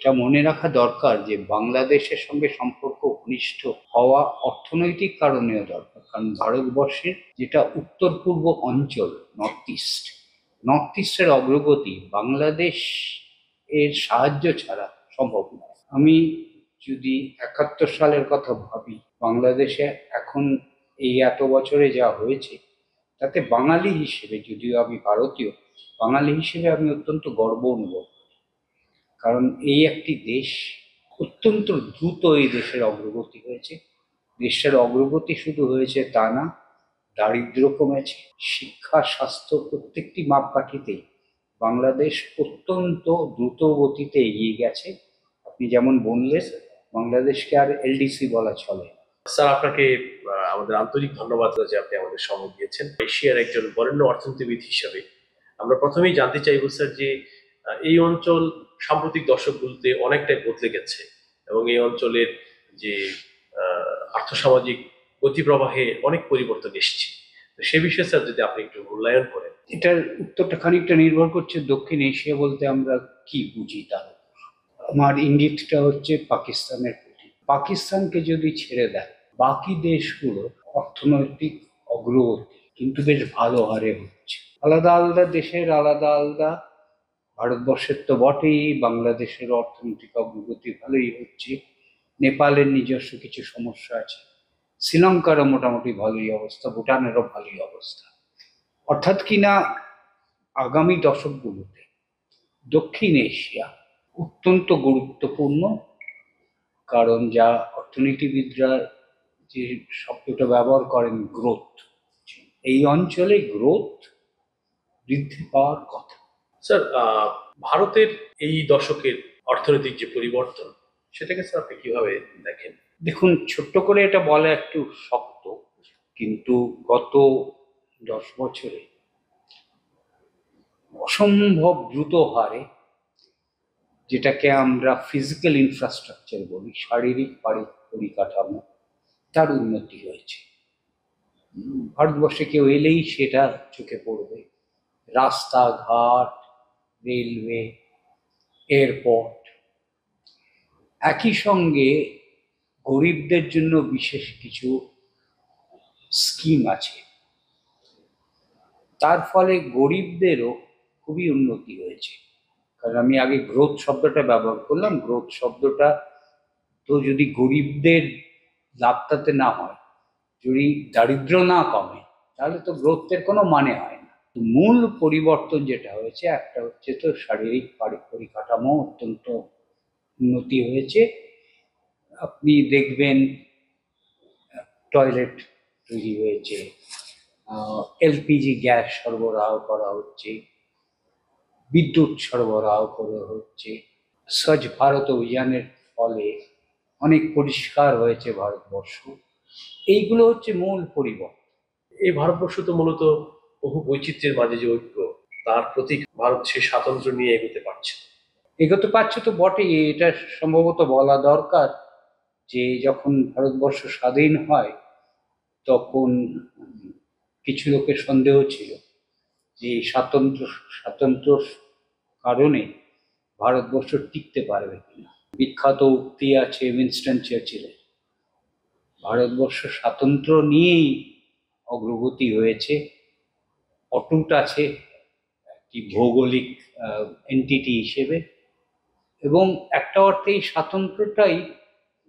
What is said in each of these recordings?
এটা মনে রাখা দরকার যে বাংলাদেশের সঙ্গে সম্পর্ক ঘনিষ্ঠ হওয়া অর্থনৈতিক কারণেও দরকার, কারণ ভারতবর্ষের যেটা উত্তর পূর্ব অঞ্চল, নর্থ ইস্টের অগ্রগতি বাংলাদেশ এর সাহায্য ছাড়া সম্ভব নয়। আমি যদি 71 সালের কথা ভাবি, বাংলাদেশে এখন এই এত বছরে যা হয়েছে, তাতে বাঙালি হিসেবে, যদিও আমি ভারতীয়, বাঙালি হিসেবে আমি অত্যন্ত গর্ব অনুভব করি। কারণ এই একটি দেশ, অত্যন্ত দ্রুত এই দেশের অগ্রগতি হয়েছে। দেশের অগ্রগতি শুধু হয়েছে তা না, দারিদ্র্য কমেছে, শিক্ষা, স্বাস্থ্য প্রত্যেকটি মাপকাঠিতেই বাংলাদেশ অত্যন্ত দ্রুত গতিতে এগিয়ে গেছে। আপনি যেমন বললেন, বাংলাদেশকে আর এলডিসি বলা চলে। স্যার, আপনাকে আমাদের আন্তরিক ধন্যবাদ যে আপনি আমাদের সময় দিয়েছেন। এশিয়ার একজন বরেণ্য অর্থনীতিবিদ হিসাবে আমরা প্রথমেই জানতে চাইব স্যার যে এই অঞ্চল সাম্প্রতিক দশকগুলোতে অনেকটাই বদলে গেছে এবং এই অঞ্চলের যে আর্থসামাজিক গতিপ্রবাহে অনেক পরিবর্তন এসেছে। সে বিষয়ে স্যার যদি আপনি একটু মূল্যায়ন করেন। এটার উত্তরটা খানিকটা নির্ভর করছে দক্ষিণ এশিয়া বলতে আমরা কি বুঝি তার উপর। আমার ইঙ্গিতটা হচ্ছে পাকিস্তানের প্রতি। পাকিস্তানকে যদি ছেড়ে দেয়, বাকি দেশগুলো অর্থনৈতিক অগ্রগতি কিন্তু বেশ ভালো হারে হচ্ছে। আলাদা আলাদা দেশের আলাদা আলাদা, ভারতবর্ষের তো বটেই, বাংলাদেশের অর্থনৈতিক অগ্রগতি ভালোই হচ্ছে। নেপালের নিজস্ব কিছু সমস্যা আছে, শ্রীলঙ্কারও মোটামুটি ভালোই অবস্থা, ভুটানেরও ভালোই অবস্থা। অর্থাৎ কিনা আগামী দশকগুলোতে দক্ষিণ এশিয়া অত্যন্ত গুরুত্বপূর্ণ, কারণ যা অর্থনীতিবিদরা যে শব্দটা ব্যবহার করেন, গ্রোথ, এই অঞ্চলে গ্রোথ বৃদ্ধি পাওয়ার কথা। স্যার, ভারতের এই দশকের অর্থনৈতিক যে পরিবর্তন, সেটাকে স্যার আপনি কিভাবে দেখেন? দেখুন, ছোট্ট করে এটা বলা একটু শক্ত, কিন্তু গত 10 বছরে অসম্ভব দ্রুত হারে, যেটাকে আমরা ফিজিক্যাল ইনফ্রাস্ট্রাকচার বলি, শারীরিক পরিকাঠামো, তার উন্নতি হয়েছে। ভারতবর্ষে কেউ এলেই সেটা চোখে পড়বে। রাস্তাঘাট, রেলওয়ে, এয়ারপোর্ট। একই সঙ্গে গরিবদের জন্য বিশেষ কিছু স্কিম আছে, তার ফলে গরিবদেরও খুবই উন্নতি হয়েছে। কারণ আমি আগে গ্রোথ শব্দটা ব্যবহার করলাম, গ্রোথ শব্দটা তো যদি গরিবদের লাভটাতে না হয়, যদি দারিদ্র না কমে, তাহলে তো গ্রোথের কোনো মানে হয় না। মূল পরিবর্তন যেটা হয়েছে, একটা হচ্ছে তো শারীরিক পরিকাঠামো অত্যন্ত উন্নতি হয়েছে। আপনি দেখবেন টয়লেট তৈরি হয়েছে, এলপিজি গ্যাস সরবরাহ করা হচ্ছে, বিদ্যুৎ সরবরাহ করা হচ্ছে। স্বচ্ছ ভারত অভিযানের ফলে অনেক পরিষ্কার হয়েছে ভারতবর্ষ। এইগুলো হচ্ছে মূল পরিবর্তন। এই ভারতবর্ষ তো মূলত বহু বৈচিত্র্যের মাঝে যে ঐক্য, তার প্রতীক। ভারত সে স্বাতন্ত্র্য নিয়ে এগোতে পারছে তো বটেই, এটা সম্ভবত বলা দরকার যে যখন ভারতবর্ষ স্বাধীন হয়, তখন কিছু লোকের সন্দেহ ছিল যে স্বাতন্ত্র কারণে ভারতবর্ষ টিকতে পারবে কিনা। বিখ্যাত উক্তি আছে উইনস্টন চার্চিলের, ভারতবর্ষ স্বাতন্ত্র্য নিয়েই অগ্রগতি হয়েছে, অটুট আছে একটি ভৌগোলিক এন্টিটি হিসেবে, এবং একটা অর্থে এই স্বাতন্ত্র্যটাই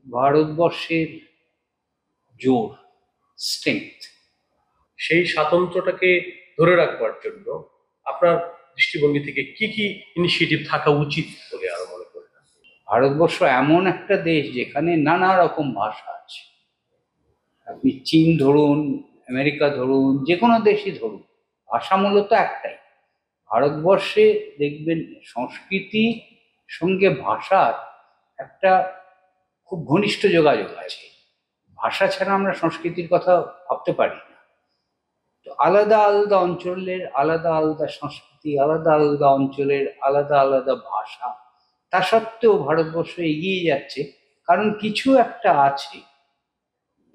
ভারতবর্ষের জোর, স্ট্রেংথ। সেই স্বাতন্ত্র্যটাকে ধরে রাখবার জন্য আপনার দৃষ্টিভঙ্গি থেকে কি কি ইনিশিয়েটিভ থাকা উচিত বলে আরো মনে করেন? ভারতবর্ষ এমন একটা দেশ যেখানে নানা রকম ভাষা আছে। আপনি চীন ধরুন, আমেরিকা ধরুন, যে কোনো দেশই ধরুন, ভাষা মূলত একটাই। ভারতবর্ষে দেখবেন সংস্কৃতি সঙ্গে ভাষার একটা খুব ঘনিষ্ঠ যোগাযোগ আছে। ভাষা ছাড়া আমরা সংস্কৃতির কথা ভাবতে পারি না। তো আলাদা আলাদা অঞ্চলের আলাদা আলাদা সংস্কৃতি, আলাদা আলাদা অঞ্চলের আলাদা আলাদা ভাষা, তা সত্ত্বেও ভারতবর্ষ এগিয়ে যাচ্ছে, কারণ কিছু একটা আছে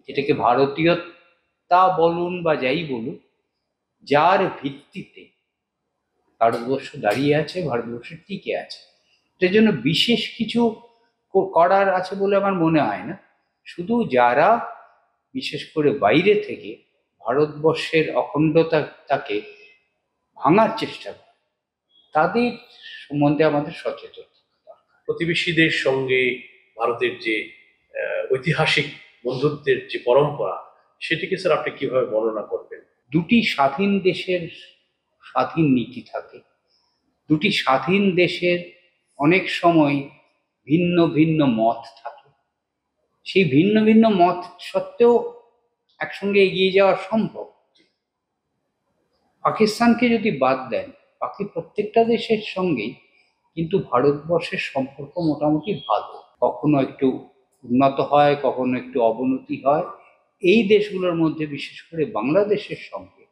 যেটাকে ভারতীয়তা বলুন বা যাই বলুন, যার ভিত্তিতে ভারতবর্ষ দাঁড়িয়ে আছে, ভারতবর্ষ টিকে আছে। এটার জন্য বিশেষ কিছু করার আছে বলে আমার মনে হয় না। শুধু যারা বিশেষ করে বাইরে থেকে ভারতবর্ষের অখণ্ডতাকে ভাঙার চেষ্টা করে তাদের সম্বন্ধে আমাদের সচেতন থাকা দরকার। প্রতিবেশীদের সঙ্গে ভারতের যে ঐতিহাসিক বন্ধুত্বের যে পরম্পরা, সেটিকে স্যার আপনি কিভাবে বর্ণনা করবেন? দুটি স্বাধীন দেশের স্বাধীন নীতি থাকে। দুটি স্বাধীন দেশের অনেক সময় ভিন্ন ভিন্ন মত থাকে। সেই ভিন্ন ভিন্ন মত সত্ত্বেও একসঙ্গে এগিয়ে যাওয়া সম্ভব। পাকিস্তানকে যদি বাদ দেন, বাকি প্রত্যেকটা দেশের সঙ্গেই কিন্তু ভারতবর্ষের সম্পর্ক মোটামুটি ভালো। কখনো একটু উন্নত হয়, কখনো একটু অবনতি হয়। এই দেশগুলোর মধ্যে বিশেষ করে বাংলাদেশের সঙ্গে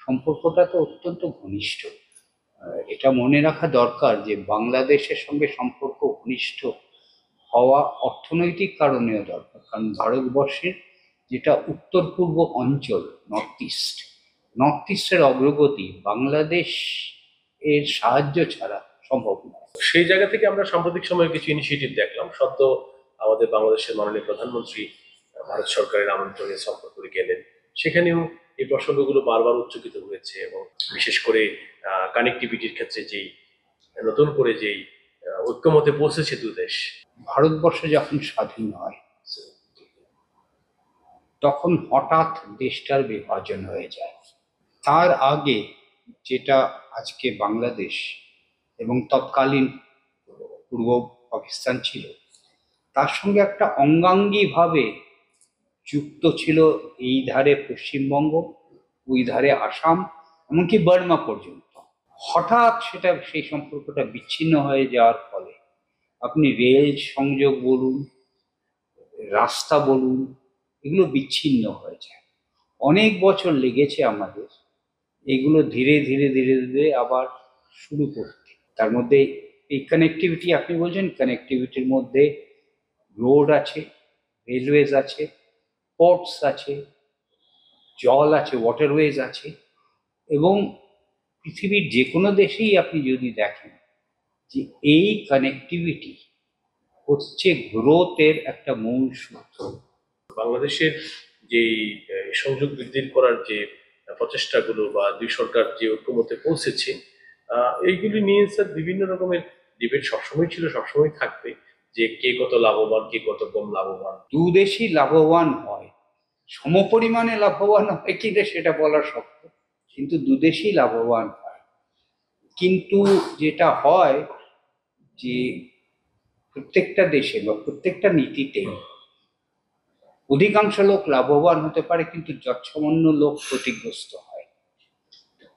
সম্পর্কটা তো অত্যন্ত ঘনিষ্ঠ। এটা মনে রাখা দরকার যে বাংলাদেশের সঙ্গে সম্পর্ক ঘনিষ্ঠ হওয়া অর্থনৈতিক কারণেও দরকার। কারণ ভারতবর্ষের যেটা উত্তর পূর্ব অঞ্চল, নর্থ ইস্টের অগ্রগতি বাংলাদেশ এর সাহায্য ছাড়া সম্ভব নয়। সেই জায়গা থেকে আমরা সাম্প্রতিক সময়ে কিছু ইনিশিয়েটিভ দেখলাম। সদ্য আমাদের বাংলাদেশের মাননীয় প্রধানমন্ত্রী ভারত সরকারের আমন্ত্রণে সফর করে গেলেন। সেখানেও এই প্রসঙ্গগুলো বারবার উচ্চকিত হয়েছে, এবং বিশেষ করে কানেক্টিভিটির ক্ষেত্রে যেই নতুন করে যেই ঐক্যমতে পৌঁছেছে দু দেশ। ভারতবর্ষ যখন স্বাধীন হয় তখন হঠাৎ দেশটার বিভাজন হয়ে যায়। তার আগে যেটা আজকে বাংলাদেশ এবং তৎকালীন পূর্ব পাকিস্তান ছিল, তার সঙ্গে একটা অঙ্গাঙ্গিভাবে যুক্ত ছিল এই ধারে পশ্চিমবঙ্গ, ওই ধারে আসাম, এমনকি বার্মা পর্যন্ত। হঠাৎ সেই সম্পর্কটা বিচ্ছিন্ন হয়ে যাওয়ার ফলে আপনি রেল সংযোগ বলুন, রাস্তা বলুন, এগুলো বিচ্ছিন্ন হয়ে যায়। অনেক বছর লেগেছে আমাদের এগুলো ধীরে ধীরে ধীরে ধীরে আবার শুরু করতে। তার মধ্যে এই কানেক্টিভিটি, আপনি বলছেন কানেক্টিভিটির মধ্যে রোড আছে, রেলওয়েজ আছে, পোর্টস আছে, জল আছে, ওয়াটারওয়েজ আছে। এবং পৃথিবীর যে কোনো দেশেই আপনি যদি দেখেন যে এই কানেক্টিভিটি হচ্ছে গ্রোথের একটা মূল সূত্র। বাংলাদেশের যেই সংযোগ বৃদ্ধি করার যে প্রচেষ্টাগুলো বা দুই সরকার যে ঐক্যমতে পৌঁছেছে, এইগুলি নিয়ে স্যার বিভিন্ন রকমের ডিবেট সবসময় ছিল, সবসময় থাকবে, যে কে কত লাভবান, কে কত কম লাভবান। দু দেশই লাভবান হয়, সমপরিমাণে লাভবান হয় কিনা সেটা বলা শক্ত, কিন্তু দু দেশই লাভবান হয়। কিন্তু যেটা হয় যে প্রত্যেকটা দেশে বা প্রত্যেকটা নীতিতে অধিকাংশ লোক লাভবান হতে পারে, কিন্তু যৎসামান্য লোক ক্ষতিগ্রস্ত হয়।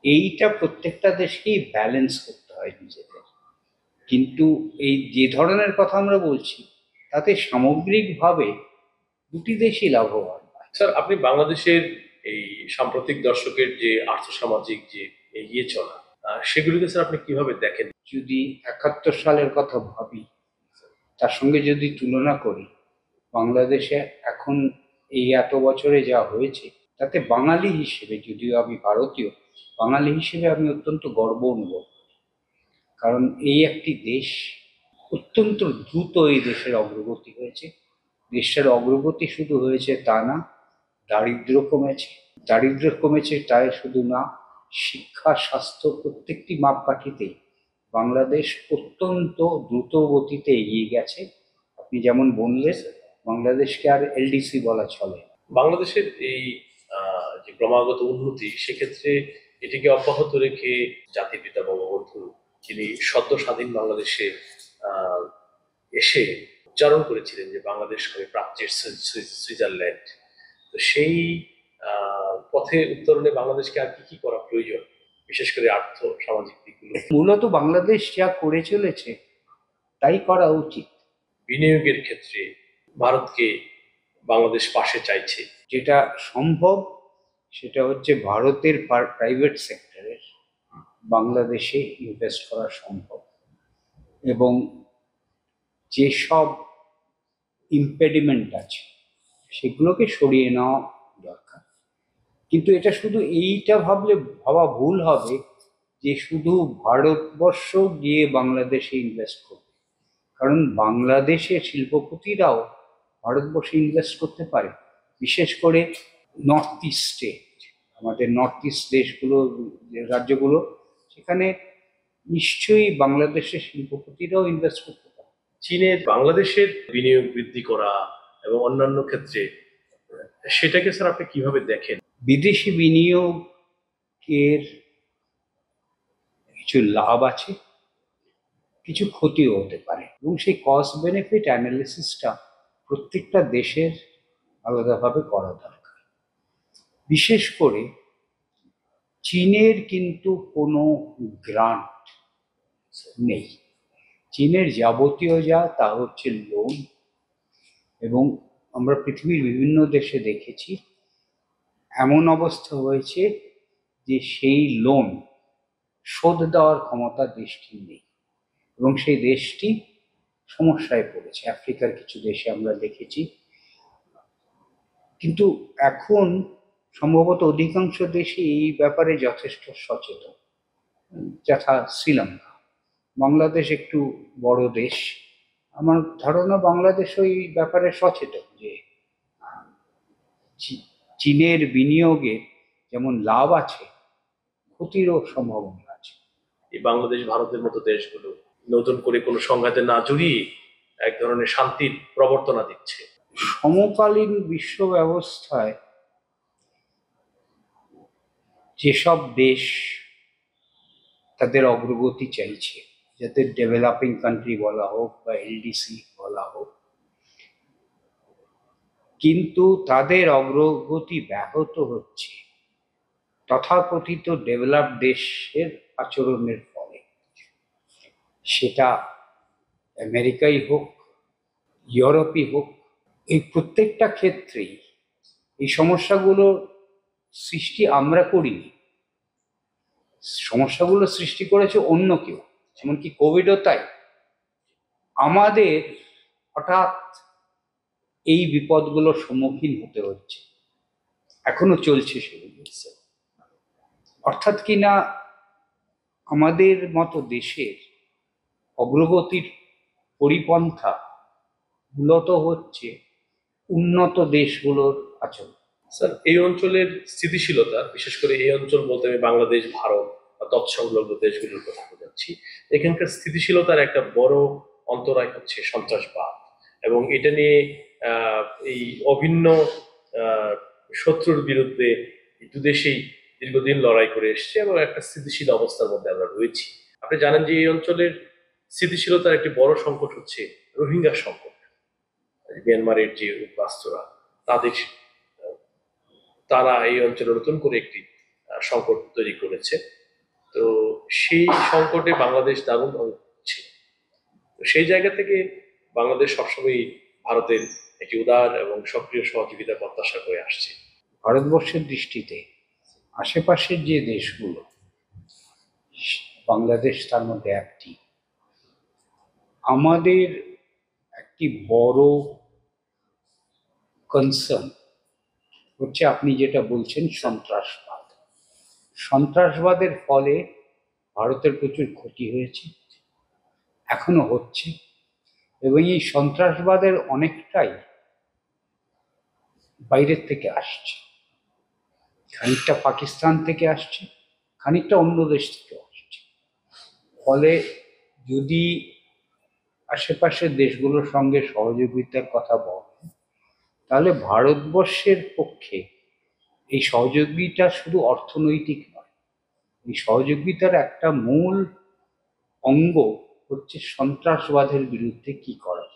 এইটা প্রত্যেকটা দেশকেই ব্যালেন্স করতে হয় নিজেদের। কিন্তু এই যে ধরনের কথা আমরা বলছি তাতে সামগ্রিকভাবে দুটি দেশই লাভবান হয়। স্যার, আপনি বাংলাদেশের এই সাম্প্রতিক দশকের যে আর্থসামাজিক যে এগিয়ে চলা, সেগুলিকে স্যার আপনি কিভাবে দেখেন? যদি ৭১ সালের কথা ভাবি, তার সঙ্গে যদি তুলনা করি, বাংলাদেশে এখন এই এত বছরে যা হয়েছে তাতে বাঙালি হিসেবে, যদিও আমি ভারতীয়, বাঙালি হিসেবে আমি অত্যন্ত গর্ব অনুভব করি। কারণ এই একটি দেশ, অত্যন্ত দ্রুত এই দেশের অগ্রগতি হয়েছে। দেশের অগ্রগতি শুধু হয়েছে তা না, দারিদ্র্য কমেছে তাই শুধু না, শিক্ষা, স্বাস্থ্য প্রত্যেকটি মাপকাঠিতেই বাংলাদেশ অত্যন্ত দ্রুত গতিতে এগিয়ে গেছে। আপনি যেমন বললেন, বাংলাদেশকে আর এলডিসি বলা চলে না। বাংলাদেশের এই যে ক্রমাগত উন্নতি, সেক্ষেত্রে এটিকে অব্যাহত রেখে জাতির পিতা বঙ্গবন্ধু, যিনি সদ্য স্বাধীন বাংলাদেশে আহ, এসে উচ্চারণ করেছিলেন যে বাংলাদেশ হবে প্রাচ্যের সুইজারল্যান্ড, তো সেই পথে উত্তরণে বাংলাদেশকে আর কি কি করা প্রয়োজন, বিশেষ করে আর্থ সামাজিক দিকগুলো? মূলত বাংলাদেশ যা করে চলেছে তাই করা উচিত। বিনিয়োগের ক্ষেত্রে ভারতকে বাংলাদেশ পাশে চাইছে। যেটা সম্ভব সেটা হচ্ছে ভারতের প্রাইভেট সেক্টরের বাংলাদেশে ইনভেস্ট করা সম্ভব, এবং যেসব ইম্পেডিমেন্ট আছে সেগুলোকে সরিয়ে নেওয়া দরকার। কিন্তু এটা শুধু এইটা ভাবা ভুল হবে যে শুধু ভারতবর্ষ গিয়ে বাংলাদেশে ইনভেস্ট করবে। কারণ বাংলাদেশের শিল্পপতিরাও ভারতবর্ষে ইনভেস্ট করতে পারে, বিশেষ করে নর্থ ইস্টে, আমাদের নর্থ ইস্ট দেশগুলো, যে রাজ্যগুলো, সেখানে নিশ্চয়ই বাংলাদেশের শিল্পপতিরাও ইনভেস্ট করতে পারে। চীনের বাংলাদেশের বিনিয়োগ বৃদ্ধি করা এবং অন্যান্য ক্ষেত্রে সেটাকে স্যার আপনি কিভাবে দেখেন? বিদেশি বিনিয়োগের কিছু লাভ আছে, কিছু ক্ষতিও হতে পারে, এবং সেই কস্ট বেনিফিট অ্যানালিসিসটা প্রত্যেকটা দেশের আলাদাভাবে করা দরকার। বিশেষ করে চীনের কিন্তু কোনো গ্রান্ট নেই। চীনের যাবতীয় যা তা হচ্ছে লোন, এবং আমরা পৃথিবীর বিভিন্ন দেশে দেখেছি এমন অবস্থা হয়েছে যে সেই লোন শোধ দেওয়ার ক্ষমতা দেশটির নেই, এবং সেই দেশটি সমস্যায় পড়েছে। আফ্রিকার কিছু দেশে আমরা দেখেছি। কিন্তু এখন সম্ভবত অধিকাংশ দেশই এই ব্যাপারে যথেষ্ট সচেতন, যথা শ্রীলঙ্কা। বাংলাদেশ একটু বড় দেশ, আমার ধারণা বাংলাদেশ ওই ব্যাপারে সচেতন যে চীনের বিনিয়োগে যেমন লাভ আছে, ক্ষতিরও সম্ভাবনা আছে। এই বাংলাদেশ ভারতের মতো দেশগুলো নতুন করে কোনো সংঘাতে না জড়িয়ে এক ধরনের শান্তির প্রবর্তনা দিচ্ছে। সমকালীন বিশ্ব ব্যবস্থায় যেসব দেশ তাদের অগ্রগতি চাইছে, যাতে ডেভেলপিং কান্ট্রি বলা হোক বা এলডিসি বলা হোক, কিন্তু তাদের অগ্রগতি ব্যাহত হচ্ছে তথাকথিত ডেভেলপ দেশের আচরণের ফলে। সেটা আমেরিকাই হোক, ইউরোপই হোক, এই প্রত্যেকটা ক্ষেত্রেই এই সমস্যাগুলো সৃষ্টি আমরা করিনি, সমস্যাগুলো সৃষ্টি করেছে অন্য কেউ, এমনকি কোভিডও তাই। আমাদের হঠাৎ এই বিপদগুলোর সম্মুখীন হতে হচ্ছে, এখনো চলছে সেগুলো। অর্থাৎ কিনা আমাদের মতো দেশের অগ্রগতির পরিপন্থা মূলত হচ্ছে উন্নত দেশগুলোর আচরণ। স্যার, এই অঞ্চলের স্থিতিশীলতা, বিশেষ করে এই অঞ্চল বলতে আমি বাংলাদেশ, ভারত বা তৎসংলগ্ন দেশগুলোর কথা বোঝাচ্ছি, এখানকার স্থিতিশীলতার একটা বড় অন্তরায় হচ্ছে সন্ত্রাসবাদ, এবং এটা নিয়ে এই অভিন্ন আহ, শত্রুর বিরুদ্ধে এই দু দেশেই দীর্ঘদিন লড়াই করে এসছে এবং একটা স্থিতিশীল অবস্থার মধ্যে আমরা রয়েছি। আপনি জানেন যে এই অঞ্চলের স্থিতিশীলতার একটি বড় সংকট হচ্ছে রোহিঙ্গা সংকট। মিয়ানমারের যে উদ্বাস্তুরা, তাদের তারা এই অঞ্চলে নতুন করে একটি সংকট তৈরি করেছে। তো সেই সংকটে বাংলাদেশ দারুণ হচ্ছে। তো সেই জায়গা থেকে বাংলাদেশ সবসময় ভারতের একটি উদার এবং সক্রিয় সহযোগিতা প্রত্যাশা করে আসছে। ভারতবর্ষের দৃষ্টিতে আশেপাশের যে দেশগুলো, বাংলাদেশ তার মধ্যে একটি, আমাদের একটি বড় কনসার্ন হচ্ছে আপনি যেটা বলছেন সন্ত্রাসবাদ। সন্ত্রাসবাদের ফলে ভারতের প্রচুর ক্ষতি হয়েছে, এখনো হচ্ছে, এবং এই সন্ত্রাসবাদের অনেকটাই বাইরের থেকে আসছে। খানিকটা পাকিস্তান থেকে আসছে, খানিকটা অন্য দেশ থেকে আসছে। ফলে যদি আশেপাশের দেশগুলোর সঙ্গে সহযোগিতার কথা বলেন, তাহলে ভারতবর্ষের পক্ষে এই সহযোগিতা শুধু অর্থনৈতিক নয়, এই সহযোগিতার একটা মূল অঙ্গ হচ্ছে সন্ত্রাসবাদের বিরুদ্ধে কি করা যায়।